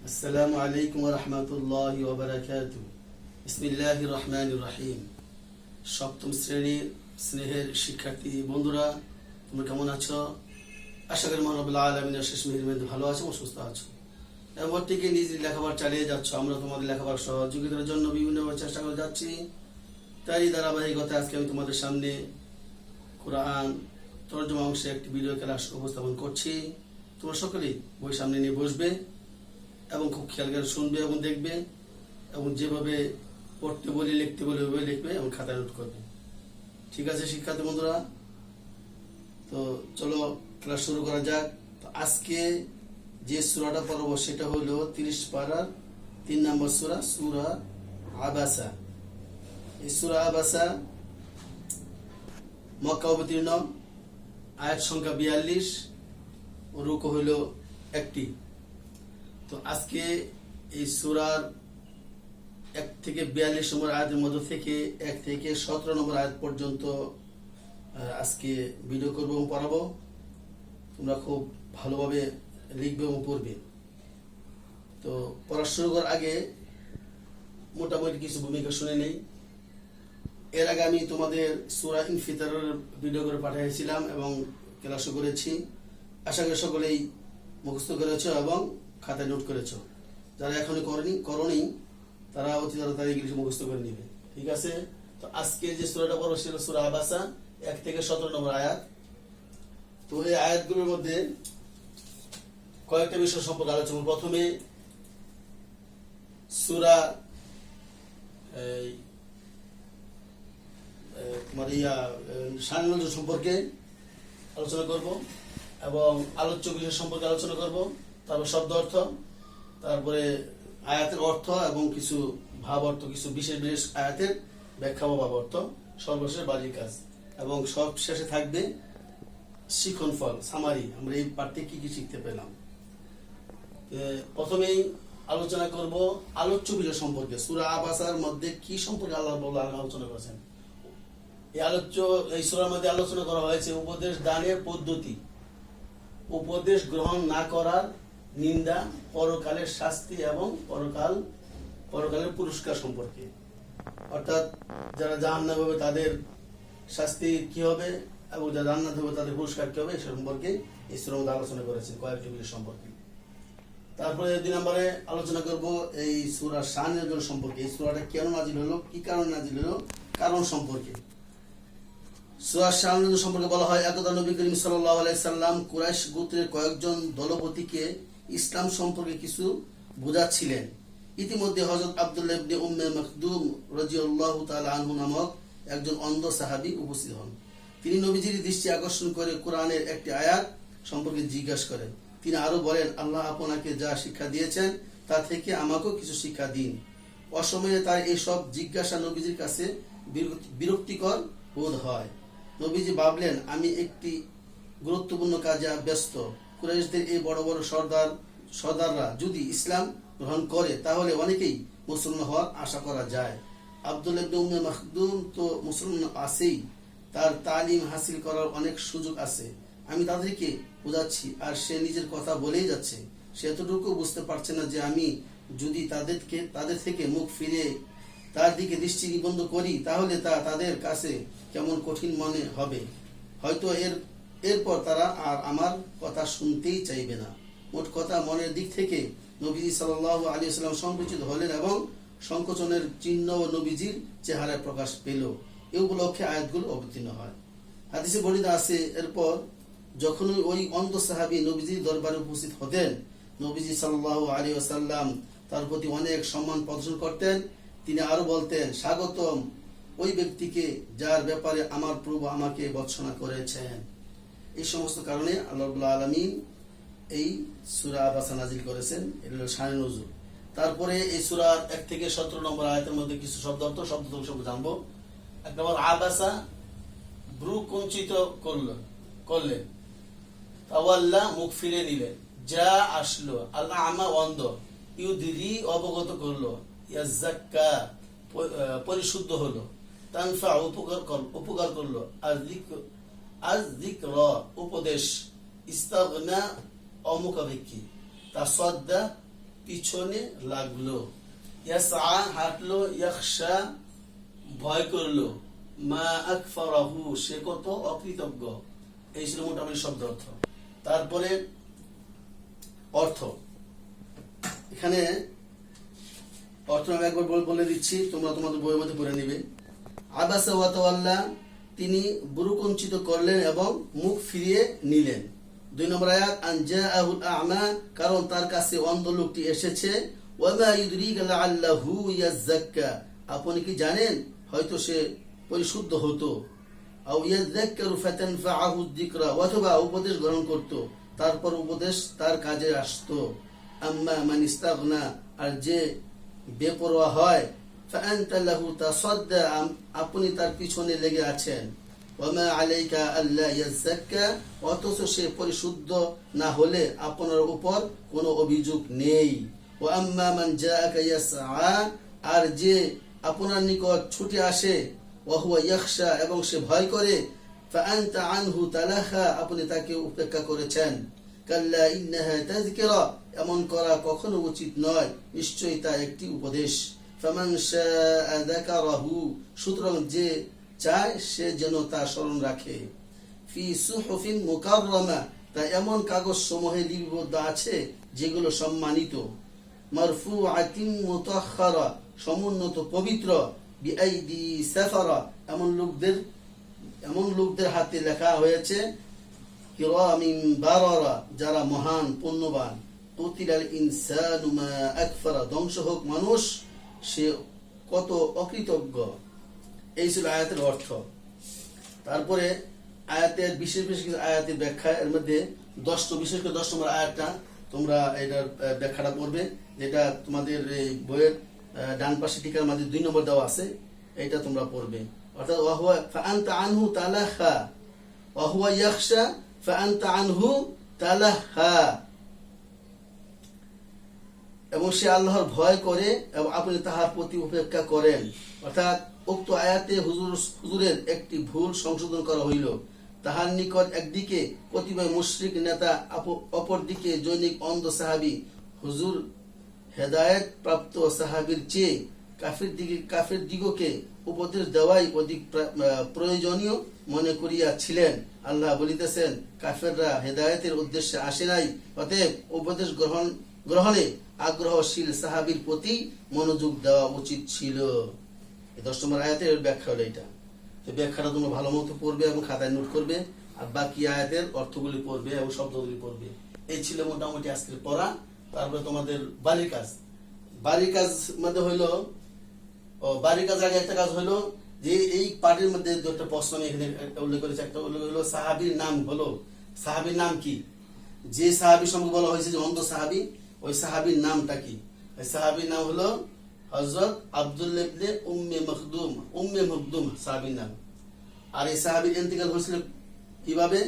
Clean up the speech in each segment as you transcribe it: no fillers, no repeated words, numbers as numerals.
আসসালামু আলাইকুম ওয়া রাহমাতুল্লাহি ওয়া বারাকাতুহু। বিসমিল্লাহির রহমানির রহিম। সপ্তম শ্রেণীর স্নেহের শিক্ষার্থী বন্ধুরা, তোমরা কেমন আছো? আশা করি মহান রব্বুল আলামিনের শেষ মেহেরবানিতে ভালো আছো ও সুস্থ আছো। এরপর থেকে নিজের লেখাপড়া চালিয়ে যাচ্ছ। আমরা তোমাদের লেখাপড়ার সহযোগিতার জন্য বিভিন্নভাবে চেষ্টা করে যাচ্ছি। তারই ধারাবাহিকতা আজকে আমি তোমাদের সামনে কোরআন তরজমা অংশে একটি ভিডিও ক্লাস উপস্থাপন করছি। তোমরা সকলেই বই সামনে নিয়ে বসবে এবং খুব খেয়াল করে শুনবে এবং দেখবে, এবং যেভাবে পড়তে বলি লিখতে বলি ওইভাবে লিখবে এবং খাতায় নোট করবে। ঠিক আছে শিক্ষার্থী বন্ধুরা? তো চলো ক্লাস শুরু করা যাক। তো আজকে যে সূরাটা পড়ব সেটা হলো 30 পারার 3 নম্বর সূরা, সূরা আবাসা। এই সূরা আবাসা মক্কা অবতীর্ণ, আয়াত সংখ্যা 42 ও রুকু হলো 1টি। তো আজকে এই সূরার 1 থেকে 42 নম্বর আয়াতের মধ্য থেকে 1 থেকে 17 নম্বর আয়াত পর্যন্ত আজকে ভিডিও করব এবং পড়াবো। তোমরা খুব ভালোভাবে লিখবে এবং পড়বে। তো পড়া শুরু করার আগে মোটামুটি কিছু ভূমিকা শুনে নেই। এর আগে আমি তোমাদের সূরা ইনফিতারের ভিডিও করে পাঠিয়েছিলাম এবং ক্লাসও করেছি। আশা করি সকলেই মুখস্থ করেছো এবং খাতায় নোট করেছো। যারা এখনো করনি তারা অতি তাড়াতাড়ি ইংলিশ মুখস্থ করে নিবে। ঠিক আছে? তো আজকে যে সূরাটা পড়ব সেটা সূরা আবাসা, 1 থেকে 17 নম্বর আয়াত। তো এই আয়াতগুলোর মধ্যে কয়েকটা বিষয় সম্পর্কে আলোচনা। প্রথমে সূরা শান নজুল সম্পর্কে আলোচনা করব এবং আলোচ্য বিষয় সম্পর্কে আলোচনা করব। তারপর শব্দ অর্থ, তারপরে আয়াতের অর্থ এবং কিছু ভাব অর্থ, কিছু বিশেষ বিশেষ আয়াতের ব্যাখ্যা বা ভাব অর্থ, সর্বশেষ বাড়ির কাজ, এবং সব শেষে থাকবে শিখন ফল, সামারি। আমরা এই পাঠ থেকে কি কি শিখতে পেলাম। প্রথমেই আলোচনা করব আলোচ্য বিষয় সম্পর্কে। সূরা আবাসার মধ্যে কি সম্পর্কে আল্লাহ আলোচনা করেছেন। এই সূরার মধ্যে আলোচনা করা হয়েছে উপদেশ দানের পদ্ধতি, উপদেশ গ্রহণ না করার নিন্দা, পরকালের শাস্তি এবং পরকালের পুরস্কার সম্পর্কে। অর্থাৎ যারা জাহান্নামে হবে তাদের শাস্তি কি হবে এবং যারা জান্নাতে হবে তাদের পুরস্কার কি হবে, সে সম্পর্কে এই সূরার মধ্যে আলোচনা করেছেন কয়েকটি বিষয় সম্পর্কে। তারপরে 2 নম্বরে আলোচনা করব এই সূরা শান নজুল সম্পর্কে। এই সূরাটা কেন নাজিল হলো, কি কারণে নাজিল হলো, কারণ সম্পর্কে। সূরা শান নজুল সম্পর্কে বলা হয়, একদা নবী করিম সাল্লাল্লাহু আলাইহি সাল্লাম কুরাইশ গোত্রের কয়েকজন দলপতিকে ইসলাম সম্পর্কে কিছু বোঝাচ্ছিলেন। ইতিমধ্যে হযরত আব্দুল্লাহ ইবনে উম্মে মাকদুম রাদিয়াল্লাহু তাআলা আনহু নামক একজন অন্ধ সাহাবী উপস্থিত হন। তিনি নবীজির দৃষ্টি আকর্ষণ করে কোরআনের একটি আয়াত সম্পর্কে জিজ্ঞাসা করেন। তিনি আরো বলেন, আল্লাহ আপনাকে যা শিক্ষা দিয়েছেন তা থেকে আমাকেও কিছু শিক্ষা দিন। অসময়ে তার এইসব জিজ্ঞাসা নবীজির কাছে বিরক্তিকর বোধ হয়। নবীজি ভাবলেন, আমি একটি গুরুত্বপূর্ণ কাজে ব্যস্ত। কুরাইশদের এই বড় বড় সর্দাররা যদি ইসলাম গ্রহণ করে তাহলে অনেকেই মুসলমান হওয়ার আশা করা যায়। আব্দুল্লাহ ইবনে উম্মে মাকদুম তো মুসলমান আছেই, তার তালিম হাসিল করার অনেক সুযোগ আছে। আমি তাদেরকে বোঝাচ্ছি আর সে নিজের কথা বলেই যাচ্ছে। সে এতটুকু বুঝতে পারছে না যে আমি যদি তাদের থেকে মুখ ফিরে তার দিকে দৃষ্টি নিবদ্ধ করি তাহলে তা তাদের কাছে কেমন কঠিন মনে হবে। হয়তো এরপর তারা আর আমার কথা শুনতেই চাইবে না। মোট কথা, মনের দিক থেকে নবীজি সাল্লাল্লাহু আলাইহি ওয়াসাল্লাম সংকুচিত হলেন এবং সংকোচনের চিহ্ন ও নবীজির চেহারায় প্রকাশ পেল। এই উপলক্ষে আয়াতগুলো অবতীর্ণ হয়। হাদিসে বর্ণিত আছে, এরপর যখন ওই অন্ধ সাহাবী নবীজির দরবারে উপস্থিত হতেন, নবীজি সাল্লাল্লাহু আলাইহি ওয়াসাল্লাম তার প্রতি অনেক সম্মান প্রদর্শন করতেন। তিনি আরো বলতেন, স্বাগতম ওই ব্যক্তিকে যার ব্যাপারে আমার প্রভু আমাকে ভর্ৎসনা করেছেন। এই সমস্ত কারণে আল্লাহ রাব্বুল আলামিন এই সূরা আবাসা নাজিল করেছেন। এটা হলো শানে নজুল। তারপরে এই সূরার 1 থেকে 17 নম্বর আয়াতের মধ্যে কিছু শব্দ সম্পর্কে জানবো। 1 নম্বর, আবাসা, ভ্রু কুঞ্চিত করলেন। তাওয়াল্লা, মুখ ফিরে নিলেন। যা আসলো, আল্লাহ আমা, অন্ধ। ইউদিরি, অবগত করলো। ইয়াজ্জাক্কা, পরিশুদ্ধ হলো। তানফা, উপকার করলো। আজ যিকর, উপদেশ। ইস্তাগনা, অমুখাভিক্ষী। তাসাদ্দা, পিছনে লাগলো, ইয়াসআ হাঁটলো, ইয়াখশা ভয় করলো, মা আকফারাহু সে কত অকৃতজ্ঞ। এই ছিল মোটামুটি শব্দ অর্থ। তারপরে অর্থ, এখানে অর্থ আমি একবার বলে দিচ্ছি, তোমরা তোমাদের বইয়ের মধ্যে পড়ে নিবে। আবাসা ওয়া তাওয়াল্লা তিনি বুরুকুঞ্চিত করলেন এবং মুখ ফিরিয়ে নিলেন। 2 নম্বর আয়াত আন জাআহুল আ'মা কারণ তার কাছে অন্ধ লোকটি এসেছে। ওয়া মা ইউদরিকা লাআল্লাহু ইয়াযাক্কা আপনি কি জানেন হয়তো সে পরিশুদ্ধ হতো। আও ইয়াযাক্কারু ফাতানফাআহু যিকরা অথবা উপদেশ গ্রহণ করত, তারপর উপদেশ তার কাজে আসতো। আম্মা মান ইস্তাগনা আর যে বেপরোয়া হয়, ফাআনতা লাহু তাসাদ্দা আপনি তার পিছনে লেগে আছেন। ওয়ামা আলাইকা আল্লা ইয়াযাক্কা অথচ সে পরিশুদ্ধ না হলে আপনার উপর কোনো অভিযোগ নেই। ওয়া আম্মা মান জাআকা ইয়াসআ আর যে আপনার নিকট ছুটে আসে, ওয়া হুয়া ইয়াখশা এবং সে ভয় করে, ফাআনতা আনহু তালাহা আপনি তাকে উপেক্ষা করেছেন। কাল্লা ইন্নাহা তাযকিরা এমন করা কখনো উচিত নয়, নিশ্চয়ই তা একটি উপদেশ। ফামান শাআ যাকারাহু সুতরাং যে চায় সে যেন তা স্মরণ রাখে। ফি সুহুফিন মুকাররামা তা এমন কাগজ সমূহে লিপিবদ্ধ আছে যেগুলো সম্মানিত। মারফুআতিন মুতাহহারা সমুন্নত পবিত্র। বিআইদি সাফারা এমন লোকদের হাতে লেখা হয়েছে। কিরামিন বারারা যারা মহান পুণ্যবান। কুতিলাল ইনসানু মা আকফারা ধ্বংস হোক মানুষ সে কত অকৃতজ্ঞ। এই ছিল আয়াতের অর্থ। তারপরে আয়াতের বিশেষ কিছু আয়াতের ব্যাখ্যা, এর মধ্যে বিশেষ করে 10 নম্বর আয়াতটা তোমরা এটার ব্যাখ্যাটা পড়বে, যেটা তোমাদের এই বইয়ের ডান পাশে টিকার মাঝে 2 নম্বর দেওয়া আছে, এটা তোমরা পড়বে। অর্থাৎ ওয়া হুয়া ফাআনতা আনহু তালাহা ওয়া হুয়া ইয়াখশা ফাআনতা আনহু তালাহা এবং সে আল্লাহর ভয় করে এবং আপনি তাহার প্রতি উপেক্ষা করেন। অর্থাৎ উক্ত আয়াতে হুজুরের একটি ভুল সংশোধন করা হইল। তাহার নিকট একদিকে কতিপয় মুশরিক নেতা, অপরদিকে জৈনিক অন্ধ সাহাবী হুজুর হেদায়েত প্রাপ্ত সাহাবীর চেয়ে কাফির দিগকে উপদেশ দেওয়াই অধিক প্রয়োজনীয় মনে করিয়াছিলেন। আল্লাহ বলিতেছেন, কাফেররা হেদায়েতের উদ্দেশ্যে আসে নাই, অতএব উপদেশ গ্রহণে আগ্রহশীল সাহাবীর প্রতি মনোযোগ দেওয়া উচিত ছিল। 10 নম্বর আয়াতের ব্যাখ্যা হলো এটা। তো ব্যাখ্যাটা তোমরা ভালো মতো পড়বে এবং খাতায় নোট করবে, আর বাকি আয়াতের অর্থগুলি পড়বে এবং শব্দগুলি পড়বে। এই ছিল মোটামুটি আজকের পড়া। তারপরে তোমাদের বাড়ির কাজ মধ্যে হইলো, বাড়ির কাজ আগে একটা কাজ হলো যে এই পাঠের মধ্যে 2টা প্রশ্ন আমি এখানে উল্লেখ করেছি। একটা হলো সাহাবীর নাম হলো, সাহাবীর নাম কি, যে সাহাবী সম্পর্কে বলা হয়েছে যে অন্ধ সাহাবী, ওই সাহাবীর নামটা কি? ওই সাহাবীর নাম হলো হযরত আব্দুল্লাহ ইবনে উম্মে মখদুম সাহাবীর নাম। আর এই সাহাবীর ইন্তেকাল হয়েছিল কিভাবে?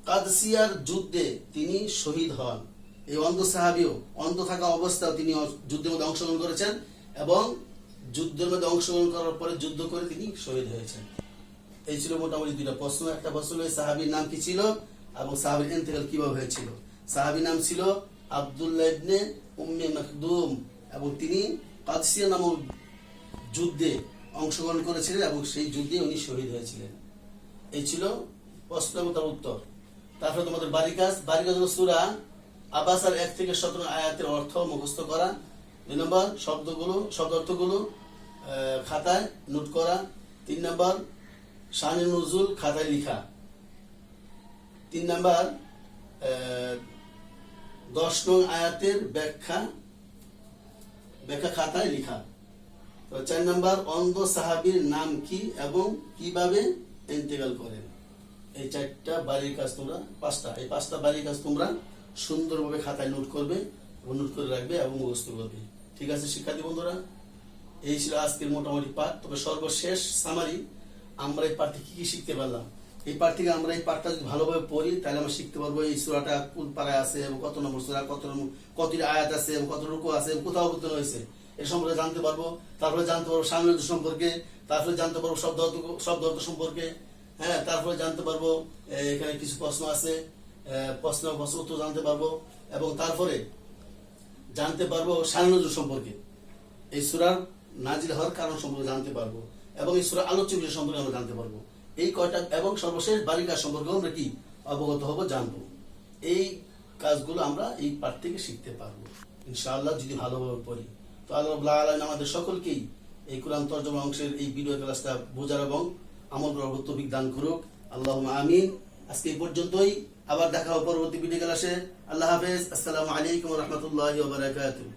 কাদসিয়ার যুদ্ধে তিনি শহীদ হন। এই অন্ধ সাহাবীও অন্ধ থাকা অবস্থায় তিনি যুদ্ধের মধ্যে অংশগ্রহণ করেছেন এবং যুদ্ধের মধ্যে অংশগ্রহণ করার পরে যুদ্ধ করে তিনি শহীদ হয়েছেন। এই ছিল মোটামুটি 2টা প্রশ্ন। একটা প্রশ্ন হলো সাহাবীর নাম কি ছিল এবং সাহাবীর ইন্তেকাল কিভাবে হয়েছিল। সাহাবীর নাম ছিল আব্দুল্লাহ ইবনে উম্মে মখদুম এবং তিনি কাদসিয়া নামক যুদ্ধে অংশগ্রহণ করেছিলেন এবং সেই যুদ্ধে উনি শহীদ হয়েছিলেন। এই ছিল প্রশ্ন এবং তার উত্তর। তারপরে তোমাদের বাড়ির কাজ হলো সূরা আবাসার 1 থেকে 17 আয়াতের অর্থ মুখস্থ করা। 2 নম্বর শব্দ অর্থগুলো খাতায় নোট করা। 3 নম্বর শানে নুজুল খাতায় লেখা। 3 নম্বর 10 নং আয়াতের ব্যাখ্যা খাতায় লেখা। 4 নম্বর অন্ধ সাহাবীর নাম কি এবং কিভাবে ইন্তেকাল করেন। এই 4টা বাড়ির কাজ তোমরা 5টা বাড়ির কাজ তোমরা সুন্দরভাবে খাতায় নোট করবে, নোট করে রাখবে এবং মুখস্থ করবে। ঠিক আছে শিক্ষার্থী বন্ধুরা, এই ছিল আজকের মোটামুটি পাঠ। তবে সর্বশেষ সামারি, আমরা এই পাঠ থেকে কি শিখতে পারলাম। এই পাঠ থেকে আমরা এই পাঠটা যদি ভালোভাবে পড়ি তাহলে আমরা শিখতে পারবো এই সূরাটা কোন পারায় আছে এবং কত নম্বর সূরা, কতটি আয়াত আছে এবং কত রুকু আছে এবং কোথাও অবতীর্ণ হয়েছে এর সম্পর্কে জানতে পারবো। তারপরে জানতে পারবো শামিল সম্পর্কে, তারপরে জানতে পারবো শব্দ অর্থ সম্পর্কে। হ্যাঁ, তারপরে জানতে পারবো এখানে কিছু প্রশ্ন আছে, প্রশ্ন উত্তর জানতে পারবো। এবং তারপরে জানতে পারবো শানে নজুল সম্পর্কে, এই সূরার নাজিল হওয়ার কারণ সম্পর্কে জানতে পারবো, এবং এই সূরার আলোচ্য বিষয় সম্পর্কে আমরা জানতে পারবো। এই কয়টা এবং সর্বশেষ বালিকা সম্পর্কে আমরা কি অবগত হব, জানবো। এই কাজগুলো আমরা এই পাঠ থেকে শিখতে পারবো ইনশাআল্লাহ, যদি ভালোভাবে পড়ি। তো আল্লাহ রাব্বুল আলামিন আমাদের সকলকেই এই কোরআন তরজমা অংশের এই ভিডিও ক্লাসটা বোঝার এবং আমল করার তৌফিক দান করুক, আল্লাহুম্মা আমিন। আজকে এই পর্যন্তই, আবার দেখা হবে পরবর্তী ভিডিও ক্লাসে। আল্লাহ হাফেজ, আসসালামু আলাইকুম ওয়া রাহমাতুল্লাহি ওয়া বারাকাতুহু।